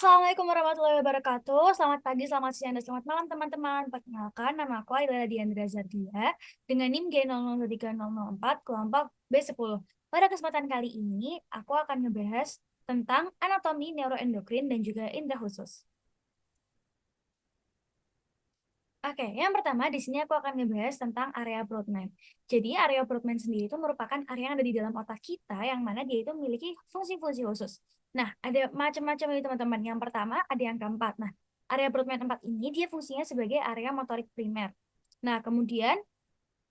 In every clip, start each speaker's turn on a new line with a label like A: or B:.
A: Assalamualaikum warahmatullahi wabarakatuh. Selamat pagi, selamat siang, dan selamat malam teman-teman. Perkenalkan, nama aku Aidala Diandra Zardia dengan NIM G003004 kelompok B10. Pada kesempatan kali ini, aku akan ngebahas tentang anatomi neuroendokrin dan juga indera khusus. Oke, yang pertama di sini aku akan ngebahas tentang area Brodmann. Jadi area Brodmann sendiri itu merupakan area yang ada di dalam otak kita yang mana dia itu memiliki fungsi-fungsi khusus. Nah, ada macam-macam ini teman-teman. Yang pertama ada yang keempat. Nah, area Brodmann 4 ini dia fungsinya sebagai area motorik primer. Nah, kemudian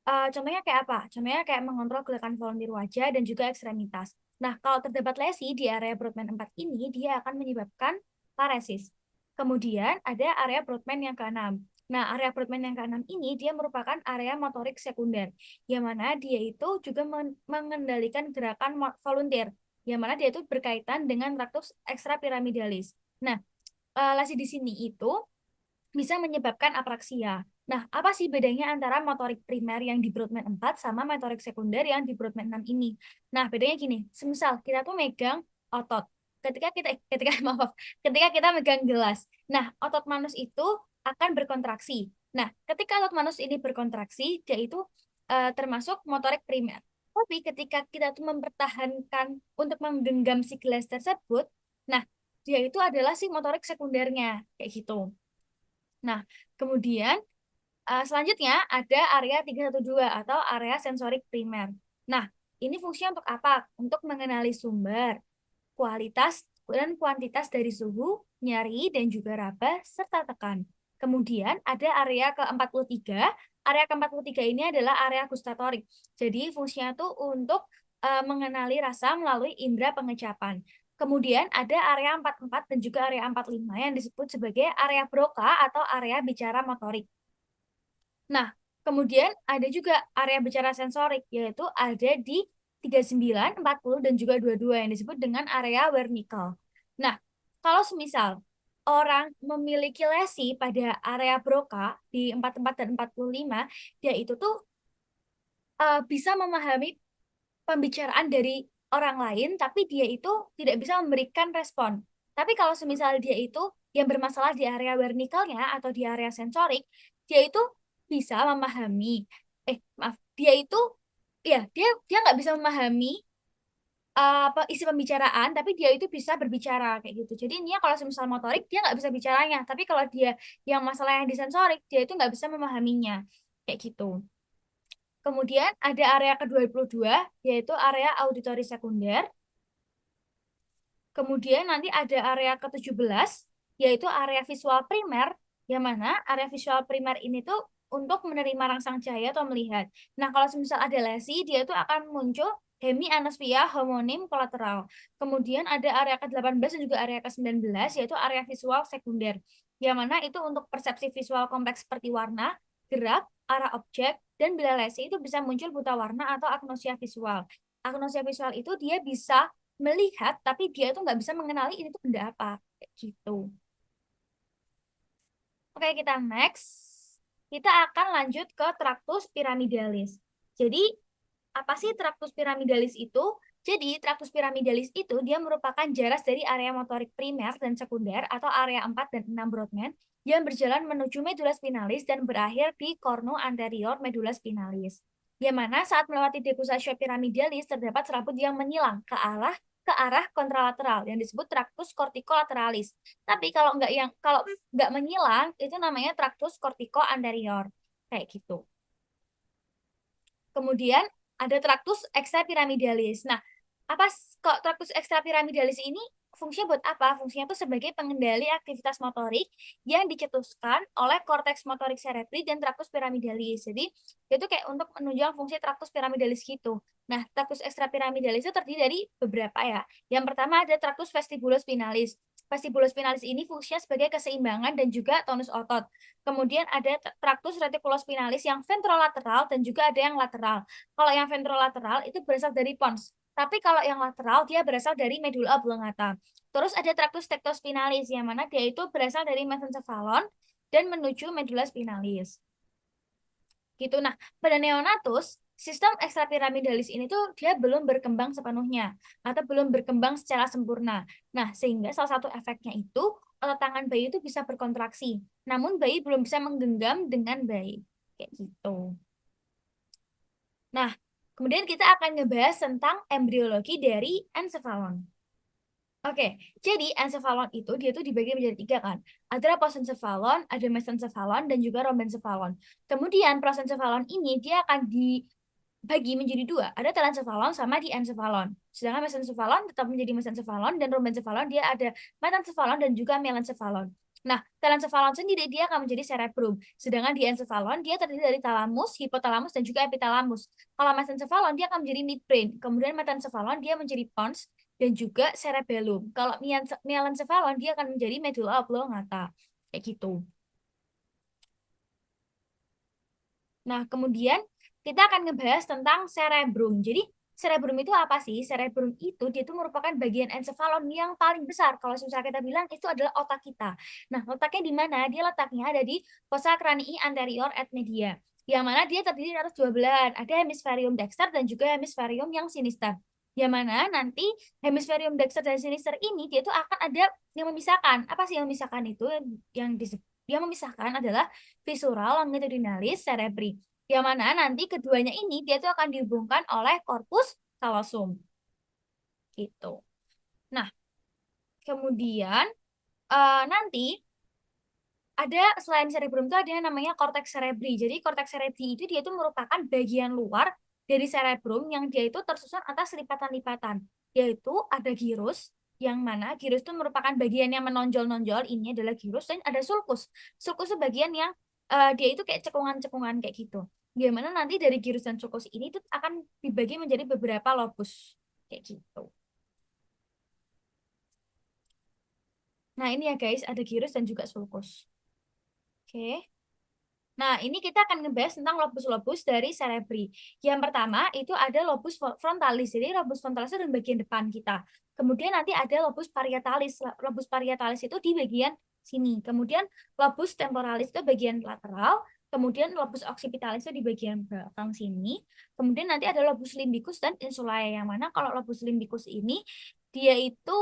A: contohnya kayak apa? Contohnya kayak mengontrol gerakan volumir wajah dan juga ekstremitas. Nah, kalau terdapat lesi di area Brodmann 4 ini, dia akan menyebabkan paresis. Kemudian ada area Brodmann yang keenam. Nah, area Brodmann yang keenam ini dia merupakan area motorik sekunder, yang mana dia itu juga mengendalikan gerakan volunteer, yang mana dia itu berkaitan dengan traktus ekstrapiramidalis. Nah, lesi di sini itu bisa menyebabkan apraksia. Nah, apa sih bedanya antara motorik primer yang di Brodmann 4 sama motorik sekunder yang di Brodmann 6 ini? Nah, bedanya gini, semisal kita tuh megang otot. Ketika kita megang gelas. Nah, otot manus itu akan berkontraksi. Nah, ketika otot manus ini berkontraksi, dia itu termasuk motorik primer. Tapi ketika kita tuh mempertahankan untuk menggenggam si gelas tersebut, nah, dia itu adalah si motorik sekundernya, kayak gitu. Nah, kemudian selanjutnya ada area 312 atau area sensorik primer. Nah, ini fungsinya untuk apa? Untuk mengenali sumber, kualitas dan kuantitas dari suhu, nyeri, dan juga raba, serta tekan. Kemudian ada area ke-43. Area ke-43 ini adalah area gustatorik. Jadi fungsinya tuh untuk mengenali rasa melalui indera pengecapan. Kemudian ada area 44 dan juga area 45 yang disebut sebagai area Broca atau area bicara motorik. Nah, kemudian ada juga area bicara sensorik, yaitu ada di 39, 40, dan juga 22 yang disebut dengan area Wernicke. Nah, kalau semisal orang memiliki lesi pada area Broca di 44 dan 45, dia itu tuh bisa memahami pembicaraan dari orang lain, tapi dia itu tidak bisa memberikan respon. Tapi kalau semisal dia itu yang bermasalah di area wernikelnya atau di area sensorik, dia itu bisa memahami, maaf, dia itu, ya dia nggak bisa memahami apa isi pembicaraan, tapi dia itu bisa berbicara kayak gitu. Jadi ini kalau semisal motorik dia nggak bisa bicaranya, tapi kalau dia yang masalah yang di sensorik, dia itu nggak bisa memahaminya kayak gitu. Kemudian ada area ke-22, yaitu area auditori sekunder. Kemudian nanti ada area ke-17, yaitu area visual primer, yang mana area visual primer ini tuh untuk menerima rangsang cahaya atau melihat. Nah, kalau misal ada lesi, dia itu akan muncul hemianospia homonim kolateral. Kemudian ada area ke-18 dan juga area ke-19, yaitu area visual sekunder, yang mana itu untuk persepsi visual kompleks seperti warna, gerak, arah objek, dan bila lesi itu bisa muncul buta warna atau agnosia visual. Agnosia visual itu dia bisa melihat tapi dia tuh nggak bisa mengenali ini tuh benda apa kayak gitu. Oke, kita next. Kita akan lanjut ke Tractus piramidalis. Jadi apa sih Tractus piramidalis itu? Jadi Tractus piramidalis itu dia merupakan jaras dari area motorik primer dan sekunder atau area 4 dan 6 Brodmann yang berjalan menuju medula spinalis dan berakhir di cornu anterior medula spinalis. Yang mana saat melewati decussatio piramidalis terdapat serabut yang menyilang ke arah kontralateral yang disebut tractus corticolateralis. Tapi kalau nggak menyilang itu namanya tractus cortico anterior kayak gitu. Kemudian ada tractus extrapyramidalis. Nah, apa kok tractus extrapyramidalis ini fungsinya buat apa? Fungsinya itu sebagai pengendali aktivitas motorik yang dicetuskan oleh korteks motorik cerebri dan tractus pyramidalis. Jadi, itu kayak untuk menunjang fungsi tractus pyramidalis gitu. Nah, tractus extrapyramidalis itu terdiri dari beberapa ya. Yang pertama ada tractus vestibulospinalis. Vestibulospinalis ini fungsinya sebagai keseimbangan dan juga tonus otot. Kemudian ada tractus reticulospinalis yang ventrolateral dan juga ada yang lateral. Kalau yang ventrolateral itu berasal dari pons. Tapi kalau yang lateral dia berasal dari medula oblongata. Terus ada tractus tectospinalis yang mana dia itu berasal dari mesencephalon dan menuju medula spinalis. Gitu. Nah, pada neonatus sistem ekstrapiramidalis ini tuh dia belum berkembang sepenuhnya atau belum berkembang secara sempurna. Nah, sehingga salah satu efeknya itu otot tangan bayi itu bisa berkontraksi. Namun bayi belum bisa menggenggam dengan baik. Kayak gitu. Nah, kemudian kita akan ngebahas tentang embriologi dari encephalon. Oke, jadi encephalon itu dia tuh dibagi menjadi tiga kan. Ada prosencephalon, ada mesencephalon, dan juga rhombencephalon. Kemudian prosencephalon ini dia akan dibagi menjadi dua. Ada telencephalon sama diencephalon. Sedangkan mesencephalon tetap menjadi mesencephalon dan rhombencephalon dia ada metencephalon dan juga melencephalon. Nah, telencephalon sendiri dia akan menjadi cerebrum. Sedangkan diencephalon dia terdiri dari talamus, hipotalamus, dan juga epitalamus. Kalau mesencephalon dia akan menjadi midbrain. Kemudian metencephalon dia menjadi pons dan juga cerebellum. Kalau melencephalon dia akan menjadi medulla oblongata. Kayak gitu. Nah, kemudian kita akan ngebahas tentang cerebrum. Jadi, cerebrum itu apa sih? Cerebrum itu dia itu merupakan bagian encephalon yang paling besar. Kalau misalnya kita bilang itu adalah otak kita. Nah, letaknya di mana? Dia letaknya ada di fossa cranii anterior et media. Yang mana dia terdiri dari dua belahan. Ada hemisferium dexter dan juga hemisferium yang sinister. Yang mana nanti hemisferium dexter dan sinister ini dia itu akan ada yang memisahkan. Apa sih yang memisahkan itu? Yang memisahkan adalah visceral longitudinalis cerebri. Yang mana nanti keduanya ini dia tuh akan dihubungkan oleh corpus callosum. Gitu. Nah, kemudian nanti ada selain cerebrum itu ada yang namanya cortex cerebri. Jadi cortex cerebri itu dia itu merupakan bagian luar dari cerebrum yang dia itu tersusun atas lipatan-lipatan. Yaitu ada gyrus, yang mana gyrus itu merupakan bagian yang menonjol-nonjol, ini adalah gyrus, dan ada sulcus. Sulcus itu bagian yang dia itu kayak cekungan-cekungan kayak gitu. Gimana nanti dari gyrus dan sulcus ini itu akan dibagi menjadi beberapa lobus kayak gitu. Nah, ini ya guys, ada gyrus dan juga sulcus. Oke. Nah, ini kita akan ngebahas tentang lobus-lobus dari cerebri. Yang pertama itu ada lobus frontalis. Jadi lobus frontalis itu di bagian depan kita. Kemudian nanti ada lobus parietalis. Lobus parietalis itu di bagian sini. Kemudian lobus temporalis itu bagian lateral. Kemudian lobus occipitalis itu di bagian belakang sini. Kemudian nanti ada lobus limbicus dan insulae. Yang mana kalau lobus limbicus ini dia itu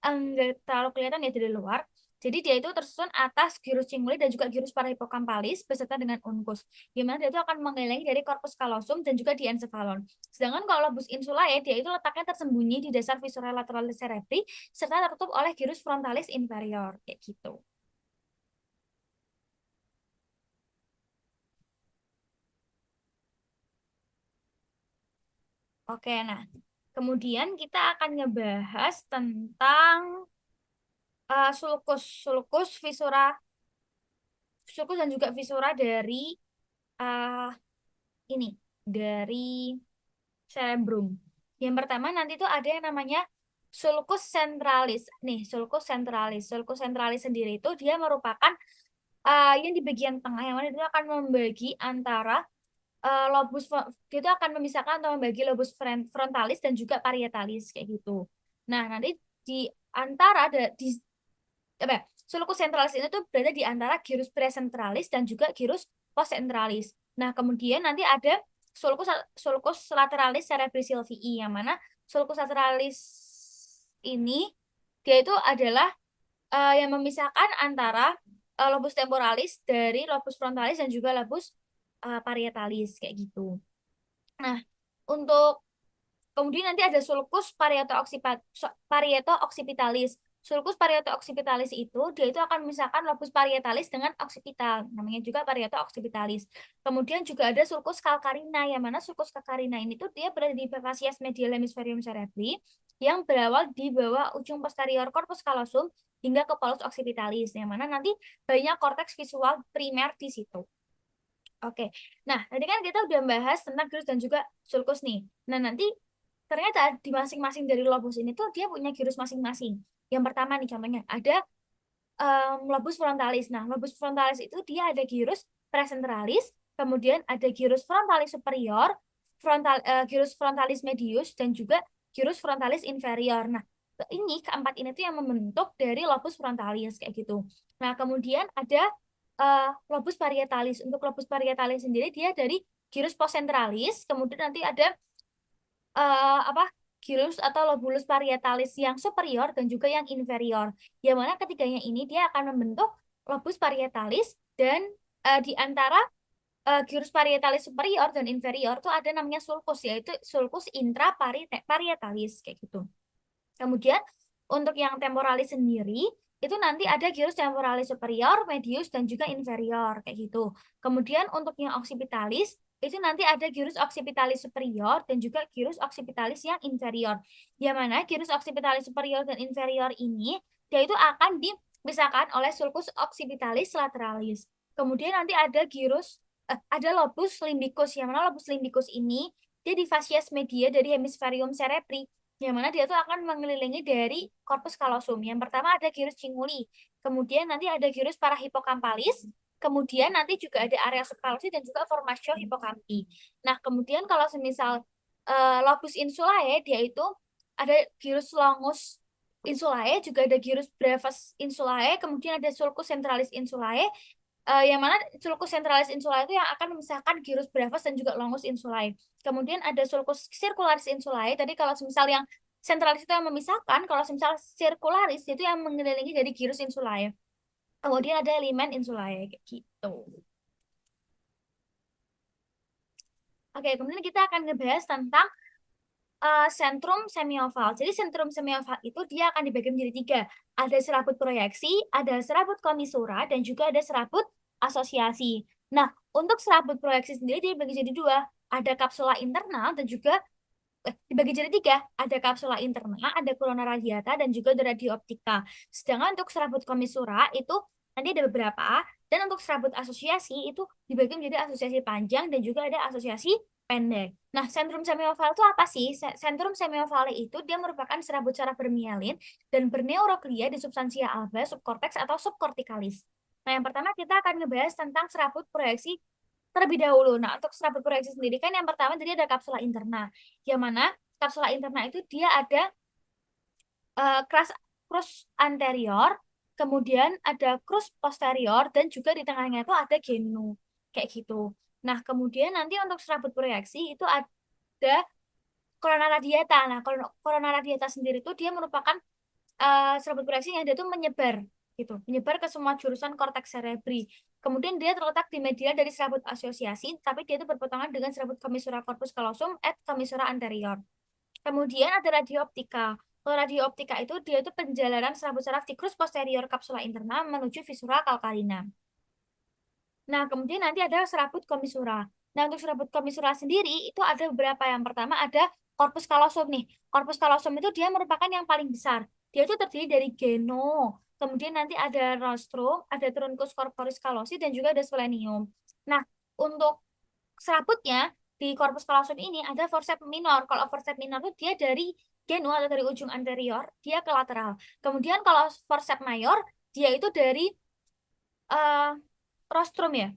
A: enggak terlalu kelihatan ya dari luar. Jadi dia itu tersusun atas gyrus cinguli dan juga gyrus parahipokampalis beserta dengan uncus. Gimana dia itu akan mengelilingi dari corpus callosum dan juga diencephalon. Sedangkan kalau lobus insulae dia itu letaknya tersembunyi di dasar viscera lateralis cerebri serta tertutup oleh gyrus frontalis inferior kayak gitu. Oke, nah kemudian kita akan ngebahas tentang sulcus, sulcus viscera, sulcus dan juga viscera dari uh, ini dari cerebrum. Yang pertama nanti tuh ada yang namanya sulcus centralis. Nih, sulcus centralis. Sulcus centralis sendiri itu dia merupakan yang di bagian tengah yang mana itu akan membagi antara lobus dia itu akan memisahkan atau membagi lobus frontalis dan juga parietalis kayak gitu. Nah, nanti di antara di apa ya, sulcus centralis ini tuh berada di antara gyrus precentralis dan juga gyrus postcentralis. Nah, kemudian nanti ada sulcus sulcus lateralis cerebri sylvii yang mana sulcus lateralis ini dia itu adalah yang memisahkan antara lobus temporalis dari lobus frontalis dan juga lobus parietalis kayak gitu. Nah, untuk kemudian nanti ada sulcus parieto-occipitalis. Sulcus parieto-occipitalis itu dia itu akan memisahkan lobus parietalis dengan occipital, namanya juga parieto-occipitalis. Kemudian juga ada sulcus calcarina, yang mana sulcus calcarina ini tuh dia berada di facies medial hemisferium cerebri yang berawal di bawah ujung posterior corpus callosum hingga ke polus occipitalis, yang mana nanti banyak korteks visual primer di situ. Oke, nah tadi kan kita udah bahas tentang gyrus dan juga sulcus nih. Nah nanti ternyata di masing-masing dari lobus ini tuh dia punya gyrus masing-masing. Yang pertama nih contohnya ada lobus frontalis. Nah, lobus frontalis itu dia ada gyrus precentralis, kemudian ada gyrus frontalis superior, gyrus frontalis medius, dan juga gyrus frontalis inferior. Nah, ini keempat ini tuh yang membentuk dari lobus frontalis kayak gitu. Nah, kemudian ada lobus parietalis. Untuk lobus parietalis sendiri dia dari gyrus postcentralis, kemudian nanti ada gyrus atau lobulus parietalis yang superior dan juga yang inferior. Yang mana ketiganya ini dia akan membentuk lobus parietalis dan di antara gyrus parietalis superior dan inferior tuh ada namanya sulcus, yaitu sulcus intraparietalis kayak gitu. Kemudian untuk yang temporalis sendiri itu nanti ada gyrus temporalis superior, medius dan juga inferior kayak gitu. Kemudian untuk yang occipitalis itu nanti ada gyrus occipitalis superior dan juga gyrus occipitalis yang inferior. Yang mana gyrus occipitalis superior dan inferior ini dia itu akan dipisahkan oleh sulcus occipitalis lateralis. Kemudian nanti ada ada lobus limbicus, yang mana lobus limbicus ini dia di facies media dari hemisferium cerebri, yang mana dia tuh akan mengelilingi dari corpus callosum. Yang pertama ada gyrus cinguli, kemudian nanti ada gyrus parahipokampalis, kemudian nanti juga ada area subcallosum dan juga formatio hippocampii. Nah, kemudian kalau semisal lobus insulae, dia itu ada gyrus longus insulae, juga ada gyrus brevis insulae, kemudian ada sulcus centralis insulae, yang mana sulcus centralis insulae itu yang akan memisahkan gyrus brevis dan juga longus insulae. Kemudian ada sulcus circularis insulae. Tadi kalau misal yang centralis itu yang memisahkan, kalau misal circularis itu yang mengelilingi dari gyrus insulae. Kemudian ada limen insulae kayak gitu. Oke, kemudian kita akan ngebahas tentang sentrum semioval. Jadi sentrum semioval itu dia akan dibagi menjadi 3. Ada serabut proyeksi, ada serabut komisura, dan juga ada serabut asosiasi. Nah, untuk serabut proyeksi sendiri dia dibagi jadi 2. Ada kapsula internal dan juga dibagi jadi 3. Ada kapsula internal, ada corona radiata, dan juga ada radiooptika. Sedangkan untuk serabut komisura itu nanti ada beberapa. Dan untuk serabut asosiasi itu dibagi menjadi asosiasi panjang dan juga ada asosiasi pendek. Nah, sentrum semioval itu apa sih? Sentrum semioval itu dia merupakan serabut saraf bermielin dan berneuroglia di substansia alba, subkorteks atau subkortikalis. Nah, yang pertama kita akan ngebahas tentang serabut proyeksi terlebih dahulu. Nah, untuk serabut proyeksi sendiri kan yang pertama tadi ada kapsula interna. Yang mana kapsula interna itu dia ada crus anterior, kemudian ada crus posterior, dan juga di tengahnya itu ada genu. Kayak gitu. Nah, kemudian nanti untuk serabut proyeksi itu ada corona radiata. Nah, corona radiata sendiri itu dia merupakan serabut proyeksi yang dia itu menyebar gitu, menyebar ke semua jurusan korteks cerebri. Kemudian dia terletak di medial dari serabut asosiasi, tapi dia itu berpotongan dengan serabut commissura corpus callosum et commissura anterior. Kemudian ada radiooptika. Kalau radiooptika itu dia itu penjalanan serabut saraf di crus posterior kapsula interna menuju visura calcarina. Nah, kemudian nanti ada serabut komisura. Nah, untuk serabut komisura sendiri itu ada beberapa. Yang pertama ada corpus callosum nih. Corpus callosum itu dia merupakan yang paling besar. Dia itu terdiri dari geno. Kemudian nanti ada rostrum, ada truncus corporis callosi, dan juga ada splenium. Nah, untuk serabutnya di corpus callosum ini ada forceps minor. Kalau forceps minor itu dia dari genu atau dari ujung anterior, dia ke lateral. Kemudian kalau forceps mayor, dia itu dari uh, rostrum ya.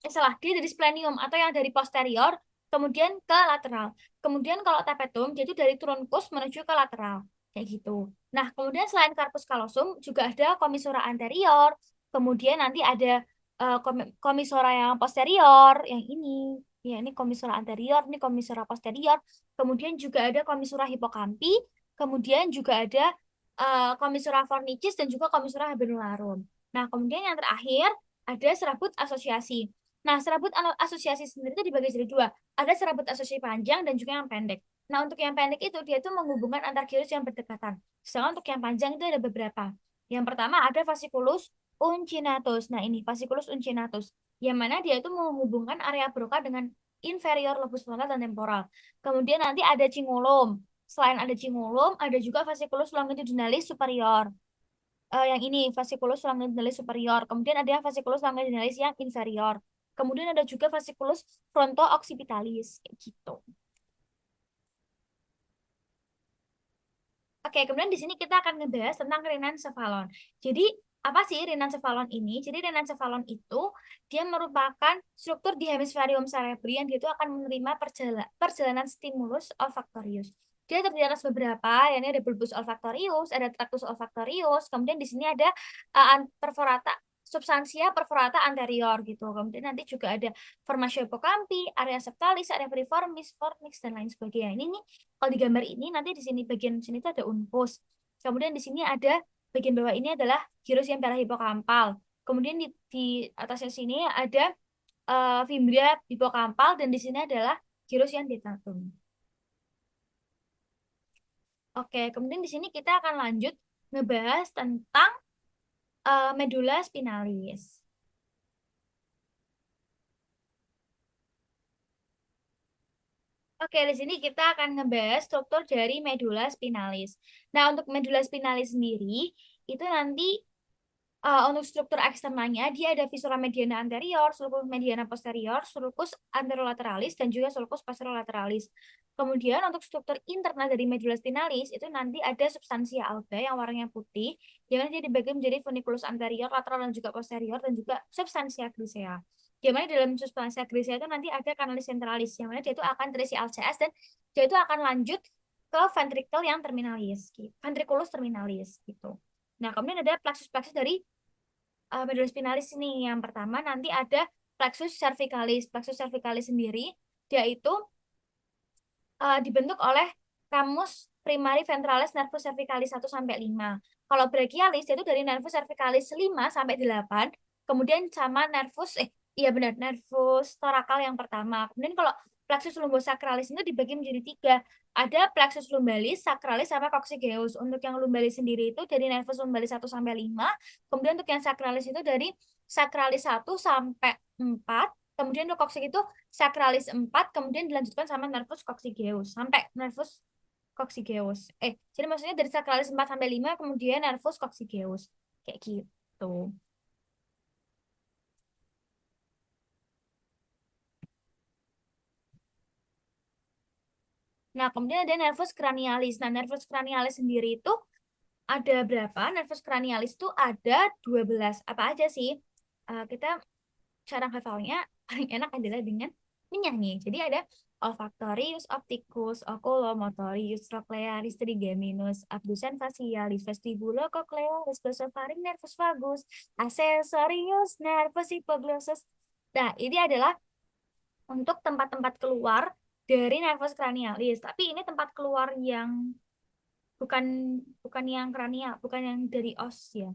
A: Salah, dia dari splenium atau yang dari posterior kemudian ke lateral. Kemudian kalau tapetum dia itu dari truncus menuju ke lateral kayak gitu. Nah, kemudian selain corpus callosum juga ada commissura anterior, kemudian nanti ada commissura yang posterior, yang ini. Ya, ini commissura anterior, ini commissura posterior. Kemudian juga ada commissura hippocampii, kemudian juga ada commissura fornicis dan juga commissura habenularum. Nah, kemudian yang terakhir ada serabut asosiasi. Nah, serabut asosiasi sendiri itu dibagi jadi 2. Ada serabut asosiasi panjang dan juga yang pendek. Nah, untuk yang pendek itu dia itu menghubungkan antar gyrus yang berdekatan. Sedangkan untuk yang panjang itu ada beberapa. Yang pertama ada fasciculus uncinatus. Nah, ini fasciculus uncinatus. Yang mana dia itu menghubungkan area Broca dengan inferior lobus frontal dan temporal. Kemudian nanti ada cingulum. Selain ada cingulum, ada juga fasciculus longitudinalis superior. Yang ini fasciculus longitudinalis superior. Kemudian ada yang fasciculus longitudinalis yang inferior. Kemudian ada juga fasciculus fronto-occipitalis kayak gitu. Oke, kemudian di sini kita akan ngebahas tentang rinencephalon. Jadi, apa sih rinencephalon ini? Jadi, rinencephalon itu dia merupakan struktur di hemisferium cerebri yang dia itu akan menerima perjalanan stimulus olfaktorius. Dia terdiri atas beberapa, yakni ada bulbus olfaktorius, ada tractus olfaktorius, kemudian di sini ada perforata substansia perforata anterior gitu. Kemudian nanti juga ada formatio hippocampi, area septalis, area piriformis, fornix dan lain sebagainya. Ini nih kalau di gambar ini nanti di sini bagian sini itu ada unpus. Kemudian di sini ada bagian bawah ini adalah gyrus yang parahipokampal. Kemudian di atasnya sini ada fibria hipokampal dan di sini adalah gyrus yang dentatum. Oke, kemudian di sini kita akan lanjut ngebahas tentang medula spinalis. Oke, di sini kita akan ngebahas struktur dari medula spinalis. Nah, untuk medula spinalis sendiri, itu nanti untuk struktur eksternalnya, dia ada viscera mediana anterior, sulcus mediana posterior, sulcus anterolaterales, dan juga sulcus posterolaterales. Kemudian untuk struktur internal dari medula spinalis, itu nanti ada substansia alba yang warnanya putih, yang nanti dibagi menjadi funiculus anterior, lateral, dan juga posterior, dan juga substansia grisea. Yang mana dalam substansia grisea itu nanti ada canalis centralis, yang mana dia itu akan terisi LCS, dan dia itu akan lanjut ke ventricle yang terminalis, ventriculus terminalis, gitu. Nah, kemudian ada plexus-plexus dari medula spinalis ini. Yang pertama nanti ada plexus cervicalis. Plexus cervicalis sendiri dia itu dibentuk oleh ramus primary ventralis nervus cervicalis 1 sampai 5. Kalau brachialis itu dari nervus cervicalis 5 sampai 8, kemudian sama nervus iya benar, nervus thoracal yang pertama. Kemudian kalau plexus lumbosacralis itu dibagi menjadi 3. Ada plexus lumbalis, sacralis, sama coccygeus. Untuk yang lumbalis sendiri itu dari nervus lumbalis 1 sampai 5. Kemudian untuk yang sacralis itu dari sacralis 1 sampai 4. Kemudian untuk coccyx itu sacralis 4, kemudian dilanjutkan sama nervus coccygeus sampai nervus coccygeus. Jadi maksudnya dari sacralis 4 sampai 5, kemudian nervus coccygeus. Kayak gitu. Nah, kemudian ada nervus cranialis. Nah, nervus cranialis sendiri itu ada berapa? Nervus cranialis itu ada 12. Apa aja sih? Kita cara hafalnya paling enak adalah dengan menyanyi. Jadi ada olfactorius, opticus, oculomotorius, trochlearis, trigeminus, abducens facialis, vestibulocochlearis, glossofaring, nervus vagus, accessorius, nervus hypoglossus. Nah, ini adalah untuk tempat-tempat keluar dari nervus cranialis. Tapi ini tempat keluar yang bukan bukan yang kranial, bukan yang dari os ya.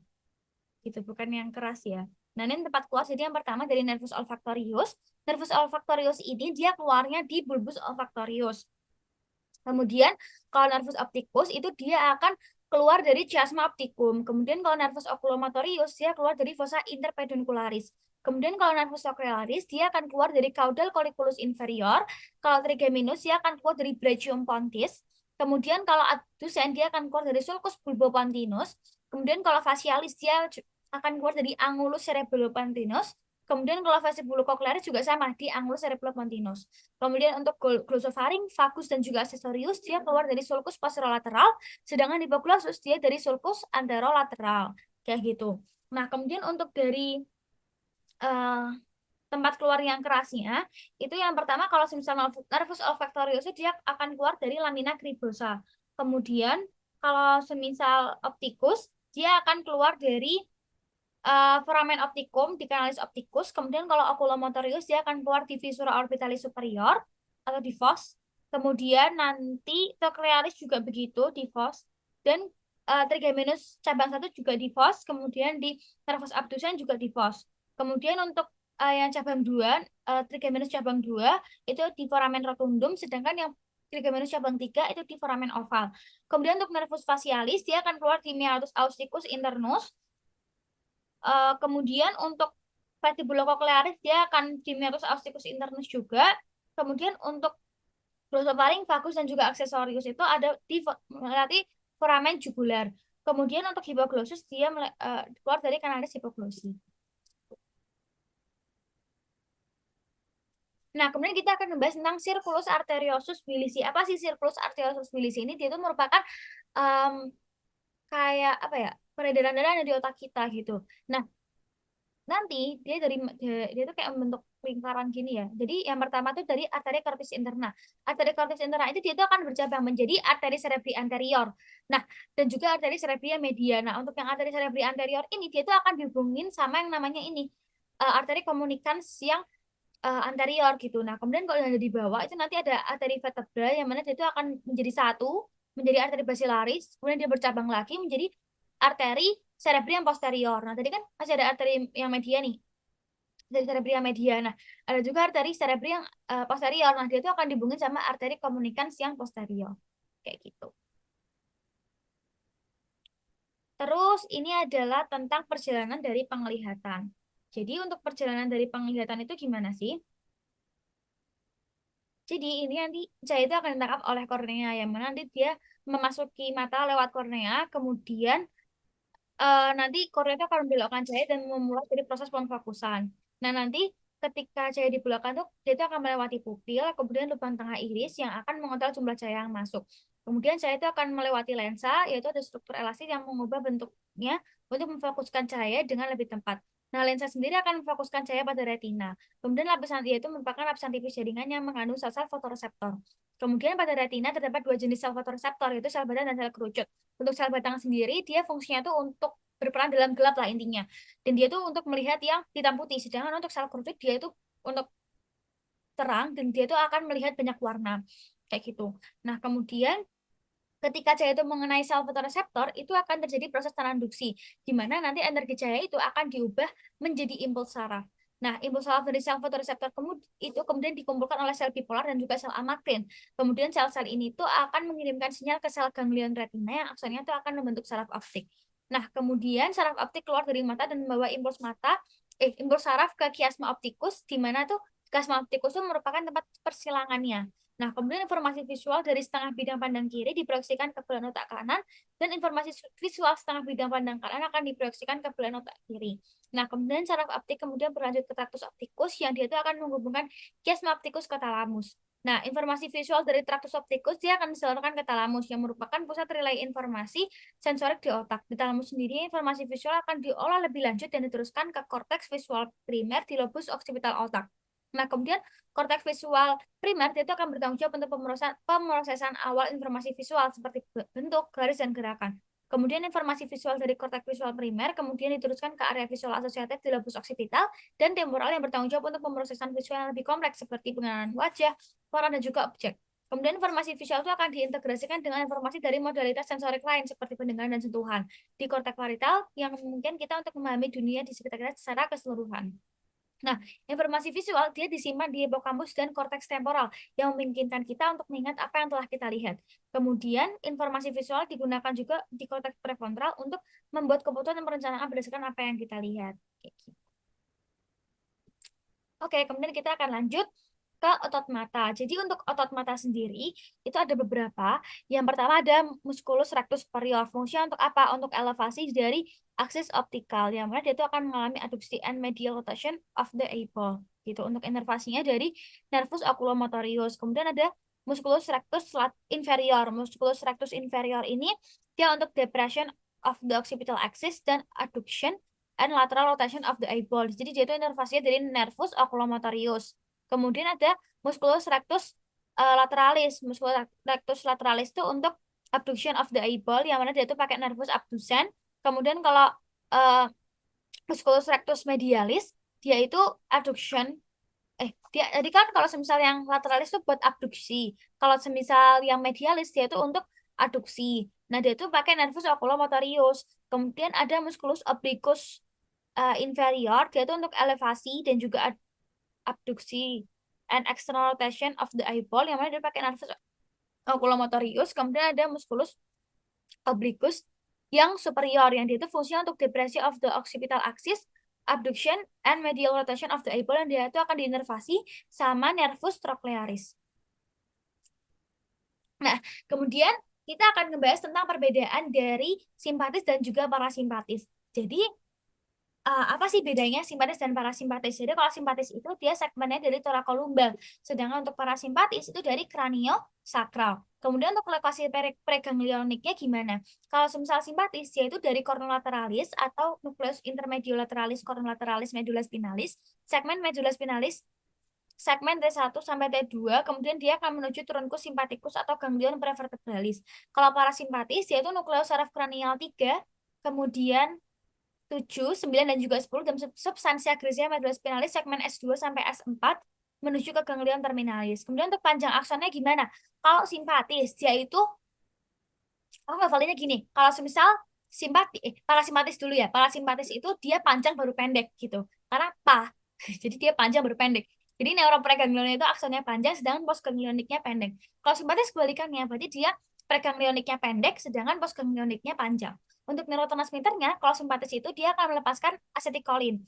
A: Gitu, bukan yang keras ya. Nah, ini tempat keluar. Jadi yang pertama dari nervus olfactorius. Nervus olfactorius ini dia keluarnya di bulbus olfactorius. Kemudian kalau nervus opticus itu dia akan keluar dari chiasma opticum. Kemudian kalau nervus oculomotorius dia keluar dari fossa interpeduncularis. Kemudian kalau nervus sacralaris dia akan keluar dari caudal colliculus inferior. Kalau trigeminus dia akan keluar dari brachium pontis. Kemudian kalau abducens dia akan keluar dari sulcus bulbopontinus. Kemudian kalau facialis dia akan keluar dari angulus cerebellopontinus. Kemudian kalau vestibulocochlearis juga sama di angulus cerebellopontinus. Kemudian untuk glossofaring, vagus dan juga accessorius dia keluar dari sulcus posterolateral, sedangkan hypoglossus dia dari sulcus anterolateral. Kayak gitu. Nah, kemudian untuk dari tempat keluar yang kerasnya, itu yang pertama kalau misalnya nervus olfactorius dia akan keluar dari lamina cribosa. Kemudian kalau semisal opticus, dia akan keluar dari foramen opticum di canalis opticus. Kemudian kalau oculomotorius dia akan keluar di viscera orbitalis superior atau di fos. Kemudian nanti trochlearis juga begitu di fos. Dan trigeminus cabang 1 juga di fos. Kemudian di nervus abducens juga di fos. Kemudian untuk yang cabang 2, trigeminus cabang 2 itu di foramen rotundum, sedangkan yang trigeminus cabang 3 itu di foramen oval. Kemudian untuk nervus facialis dia akan keluar di meatus austicus internus. Kemudian untuk vestibulocochlearis dia akan di meatus austicus internus juga. Kemudian untuk glossofaring, vagus dan juga accessorius itu ada di melewati foramen jugular. Kemudian untuk hipoglossus dia keluar dari canalis hipoglossi. Nah, kemudian kita akan membahas tentang circulus arteriosus bilisi. Apa sih circulus arteriosus bilisi ini? Dia itu merupakan kayak apa ya, peredaran darah di otak kita gitu. Nah, nanti dia tuh kayak membentuk lingkaran gini ya. Jadi yang pertama tuh dari arteri corpus interna. Arteri corpus interna itu dia tuh akan bercabang menjadi arteri cerebri anterior. Nah, dan juga arteri cerebri media. Nah, untuk yang arteri cerebri anterior ini dia tuh akan dihubungin sama yang namanya ini arteri komunikans yang anterior gitu. Nah, kemudian kalau yang ada di bawah itu nanti ada arteri vertebra yang mana dia itu akan menjadi satu, menjadi arteri basilaris, kemudian dia bercabang lagi menjadi arteri cerebri yang posterior. Nah, tadi kan masih ada arteri yang media nih, dari cerebri yang media. Nah, ada juga arteri cerebri yang posterior. Nah, dia itu akan dihubungin sama arteri komunikans yang posterior. Kayak gitu. Terus ini adalah tentang perjalanan dari penglihatan. Jadi untuk perjalanan dari penglihatan itu gimana sih? Jadi ini nanti cahaya itu akan ditangkap oleh kornea, yang mana nanti dia memasuki mata lewat kornea, kemudian nanti kornea itu akan membelokkan cahaya dan memulai dari proses pemfokusan. Nah, nanti ketika cahaya dibelokkan tuh, dia itu akan melewati pupil, kemudian lubang tengah iris yang akan mengontrol jumlah cahaya yang masuk. Kemudian cahaya itu akan melewati lensa, yaitu ada struktur elastis yang mengubah bentuknya untuk memfokuskan cahaya dengan lebih tepat. Nah, lensa sendiri akan memfokuskan cahaya pada retina. Kemudian lapisan yaitu merupakan lapisan tipis jaringan yang mengandung sel-sel fotoreseptor. Kemudian pada retina terdapat dua jenis sel fotoreseptor, yaitu sel batang dan sel kerucut. Untuk sel batang sendiri, dia fungsinya tuh untuk berperan dalam gelap lah intinya. Dan dia tuh untuk melihat yang hitam putih. Sedangkan untuk sel kerucut, dia itu untuk terang, dan dia tuh akan melihat banyak warna. Kayak gitu. Nah, kemudian ketika cahaya itu mengenai sel fotoreseptor, itu akan terjadi proses transduksi, di mana nanti energi cahaya itu akan diubah menjadi impuls saraf. Nah, impuls saraf dari sel fotoreseptor itu kemudian dikumpulkan oleh sel bipolar dan juga sel amakrin. Kemudian sel-sel ini tuh akan mengirimkan sinyal ke sel ganglion retina yang aksonnya itu akan membentuk saraf optik. Nah, kemudian saraf optik keluar dari mata dan membawa impuls saraf ke kiasma optikus, di mana tuh kiasma optikus itu merupakan tempat persilangannya. Nah, kemudian informasi visual dari setengah bidang pandang kiri diproyeksikan ke belahan otak kanan, dan informasi visual setengah bidang pandang kanan akan diproyeksikan ke belahan otak kiri. Nah, kemudian saraf optik kemudian berlanjut ke traktus optikus, yang dia itu akan menghubungkan kiasma optikus ke talamus. Nah, informasi visual dari traktus optikus dia akan disalurkan ke talamus, yang merupakan pusat relay informasi sensorik di otak. Di talamus sendiri, informasi visual akan diolah lebih lanjut dan diteruskan ke korteks visual primer di lobus oksipital otak. Nah, kemudian korteks visual primer itu akan bertanggung jawab untuk pemrosesan awal informasi visual seperti bentuk, garis, dan gerakan. Kemudian informasi visual dari korteks visual primer kemudian diteruskan ke area visual asosiatif di lobus oksipital dan temporal yang bertanggung jawab untuk pemrosesan visual yang lebih kompleks seperti pengenalan wajah, warna, dan juga objek. Kemudian informasi visual itu akan diintegrasikan dengan informasi dari modalitas sensorik lain seperti pendengaran dan sentuhan di korteks parital yang memungkinkan kita untuk memahami dunia di sekitar kita secara keseluruhan. Nah, informasi visual dia disimpan di hipokampus dan korteks temporal yang memungkinkan kita untuk mengingat apa yang telah kita lihat. Kemudian, informasi visual digunakan juga di korteks prefrontal untuk membuat keputusan dan perencanaan berdasarkan apa yang kita lihat. Oke, kemudian kita akan lanjut ke otot mata. Jadi untuk otot mata sendiri itu ada beberapa. Yang pertama ada musculus rectus superior. Fungsinya untuk apa? Untuk elevasi dari aksis optikal. Yang mana dia itu akan mengalami adduksi and medial rotation of the eyeball. Gitu. Untuk inervasinya dari nervus oculomotorius. Kemudian ada musculus rectus inferior. Musculus rectus inferior ini dia untuk depression of the occipital axis dan adduction and lateral rotation of the eyeball. Jadi dia itu inervasinya dari nervus oculomotorius. Kemudian ada musculus rectus lateralis. Musculus rectus lateralis itu untuk abduction of the eyeball, yang mana dia itu pakai nervus abducens. Kemudian kalau uh, musculus rectus medialis, dia itu adduction. Dia jadi kan kalau semisal yang lateralis itu buat abduksi. Kalau semisal yang medialis dia itu untuk aduksi. Nah, dia itu pakai nervus oculomotorius. Kemudian ada musculus obliquus inferior, dia itu untuk elevasi dan juga abduksi and external rotation of the eyeball, yang mana dia pakai nervus oculomotorius. Kemudian ada musculus obliquus yang superior, yang dia itu fungsinya untuk depresi of the occipital axis, abduction and medial rotation of the eyeball, yang dia itu akan diinervasi sama nervus trochlearis. Nah, kemudian kita akan membahas tentang perbedaan dari simpatis dan juga parasimpatis. Jadi apa sih bedanya simpatis dan parasimpatis? Jadi kalau simpatis itu dia segmennya dari thoracolumbar, sedangkan untuk parasimpatis itu dari craniosacral. Kemudian untuk lokasi preganglioniknya gimana? Kalau misal simpatis, yaitu dari cornu lateralis atau nucleus intermediolaterales cornulateralis medulla spinalis, segmen medulla spinalis, segmen T1 sampai T2, kemudian dia akan menuju trunkus simpaticus atau ganglion prevertebralis. Kalau parasimpatis, yaitu nukleus saraf kranial 3, kemudian 7, 9, dan juga 10, dan substansia grisia medulla spinalis segmen S2 sampai S4 menuju ke ganglion terminalis. Kemudian untuk panjang aksonnya gimana? Kalau simpatis, dia itu, aku ngafalinnya gini, kalau semisal parasimpatis dulu ya, parasimpatis itu dia panjang baru pendek gitu. Karena apa? Jadi dia panjang baru pendek. Jadi neuron preganglionik itu aksonnya panjang, sedangkan postganglioniknya pendek. Kalau simpatis kebalikannya, berarti dia preganglioniknya pendek, sedangkan postganglioniknya panjang. Untuk neurotransmitternya, kalau simpatis itu dia akan melepaskan asetilkolin.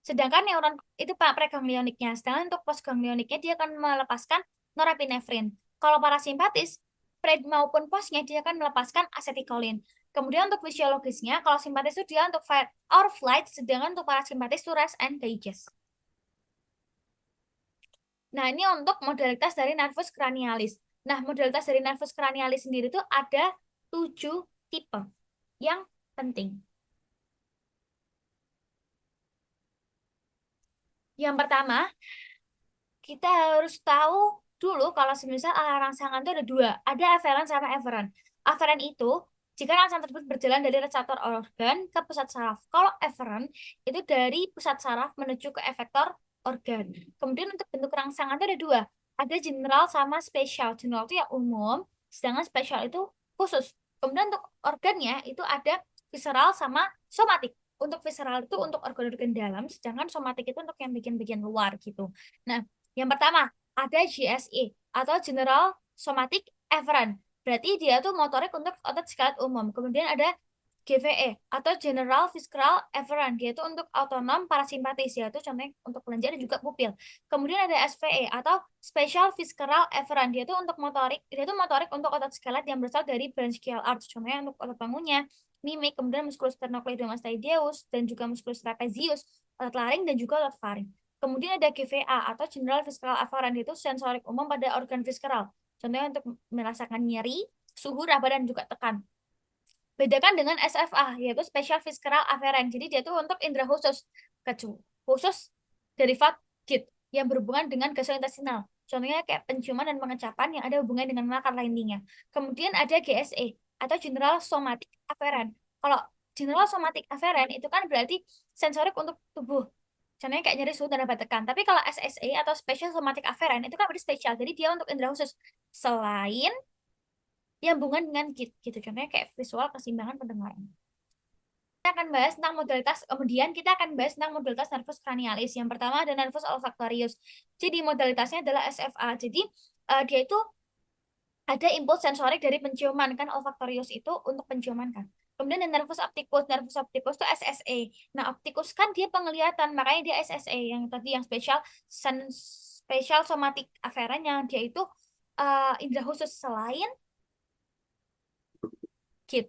A: Sedangkan neuron itu preganglioniknya. Sedangkan untuk postganglioniknya dia akan melepaskan norepinefrin. Kalau parasimpatis, pre maupun postnya dia akan melepaskan asetilkolin. Kemudian untuk fisiologisnya, kalau simpatis itu dia untuk fight or flight, sedangkan untuk parasimpatis itu rest and digest. Nah, ini untuk modalitas dari nervus cranialis. Nah, modalitas dari nervus cranialis sendiri itu ada 7 tipe yang penting. Yang pertama, kita harus tahu dulu kalau semisal rangsangan itu ada dua, ada afferent sama efferent. Afferent itu jika rangsangan tersebut berjalan dari reseptor organ ke pusat saraf. Kalau efferent itu dari pusat saraf menuju ke efektor organ. Kemudian untuk bentuk rangsangan itu ada dua, ada general sama spesial. General itu yang umum, sedangkan spesial itu khusus. Kemudian untuk organnya itu ada visceral sama somatik. Untuk visceral itu untuk organ-organ dalam, sedangkan somatik itu untuk yang bagian-bagian luar gitu. Nah, yang pertama, ada GSE atau General Somatic Efferent. Berarti dia tuh motorik untuk otot skelet umum. Kemudian ada GVE atau General Visceral Efferent. Dia itu untuk autonom parasimpatis, yaitu contohnya untuk kelenjar dan juga pupil. Kemudian ada SVE atau Special Visceral Efferent. Dia itu motorik untuk otot skelet yang berasal dari branchial arch. Contohnya untuk otot bangunnya, mimik, kemudian musculus sternocleidomastoideus dan juga musculus trapezius, otot laring dan juga otot faring. Kemudian ada GVA atau General Visceral Afferent, itu sensorik umum pada organ visceral. Contohnya untuk merasakan nyeri, suhu, raba, dan juga tekan. Bedakan dengan SFA, yaitu Special Visceral Afferent. Jadi dia itu untuk indera khusus, khusus derivat GIT yang berhubungan dengan gastrointestinal. Contohnya kayak penciuman dan pengecapan yang ada hubungan dengan makan lainnya. Kemudian ada GSE atau General Somatic Afferent. Kalau General Somatic Afferent itu kan berarti sensorik untuk tubuh. Contohnya kayak nyeri suhu dan raba tekan. Tapi kalau SSA atau Special Somatic Afferent itu kan berarti spesial. Jadi dia untuk indera khusus. Selain yang hubungan dengan KIT gitu. Contohnya kayak visual keseimbangan pendengaran. Kita akan bahas tentang modalitas, kemudian kita akan bahas tentang modalitas nervus cranialis. Yang pertama ada nervus olfactorius. Jadi modalitasnya adalah SFA. Jadi dia itu ada impuls sensorik dari penciuman kan, olfactorius itu untuk penciuman kan. Kemudian ada nervus opticus itu SSA. Nah, opticus kan dia penglihatan, makanya dia SSA yang tadi yang spesial somatic afferent yang dia itu indera khusus selain gitu.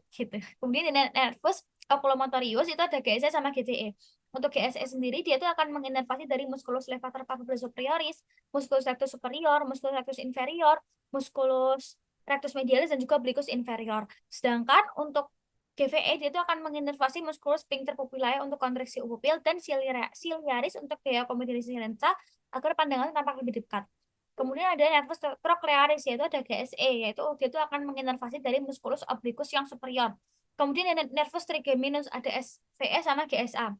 A: Kemudian di nervus oculomotorius itu ada GSE sama GTE. Untuk GSE sendiri dia itu akan menginervasi dari musculus levator palpebral superioris, musculus rectus superior, musculus rectus inferior, musculus rectus medialis dan juga obliquus inferior. Sedangkan untuk GVE dia itu akan menginervasi musculus sphincter pupillae untuk kontraksi pupil dan ciliaris untuk gaya komodisi lensa agar pandangan tampak lebih dekat. Kemudian ada nervus trochlearis, yaitu ada GSE, yaitu dia itu akan menginervasi dari musculus obliquus yang superior. Kemudian ada nervus trigeminus, ada SVE sama GSA.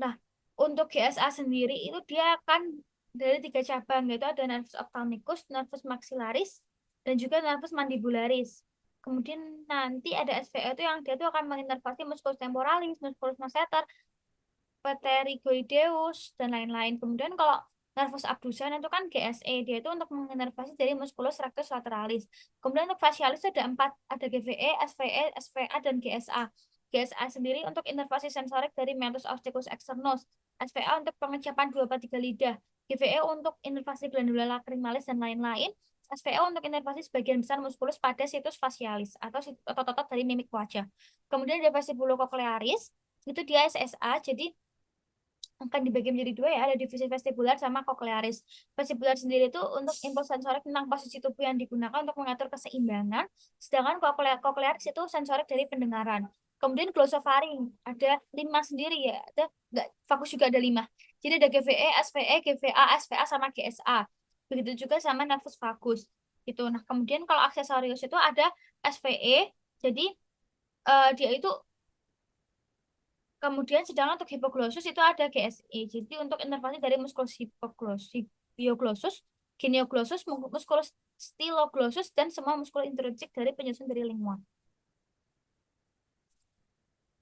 A: Nah, untuk GSA sendiri itu dia akan dari 3 cabang, yaitu ada nervus ophthalmicus, nervus maxillaris, dan juga nervus mandibularis. Kemudian nanti ada SVE itu yang dia itu akan menginervasi musculus temporalis, musculus masseter, pterygoideus, dan lain-lain. Kemudian kalau nervus abducens itu kan GSE, dia itu untuk menginervasi dari musculus rectus lateralis. Kemudian untuk facialis ada 4, ada GVE, SVE, SVA, dan GSA. GSA sendiri untuk inervasi sensorik dari mentus ausculus externus, SVA untuk pengecapan 2/3 lidah, GVE untuk inervasi glandula lacrimalis dan lain-lain, SVA untuk inervasi sebagian besar muskulus pada situs facialis atau otot-otot dari mimik wajah. Kemudian ada vestibulocochlearis, itu dia SSA, jadi akan dibagi menjadi dua ya, ada divisi vestibular sama koklearis. Vestibular sendiri itu untuk impuls sensorik tentang posisi tubuh yang digunakan untuk mengatur keseimbangan, sedangkan koklearis itu sensorik dari pendengaran. Kemudian glossofaring ada 5 sendiri ya, ada nggak vagus juga ada 5. Jadi ada GVE, SVE, GVA, SVA sama GSA. Begitu juga sama nervus vagus. Gitu. Nah, kemudian kalau aksesorius itu ada SVE, jadi dia itu kemudian sedangkan untuk hipoglossus itu ada GSE. Jadi untuk inervasi dari muskulus hipoglossus, genioglossus, muskulus styloglossus, dan semua muskul intrinsik dari penyusun dari lingua.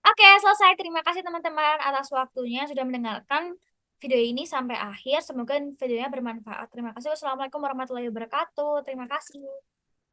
A: Oke, selesai. Terima kasih teman-teman atas waktunya sudah mendengarkan video ini sampai akhir. Semoga videonya bermanfaat. Terima kasih. Wassalamualaikum warahmatullahi wabarakatuh. Terima kasih.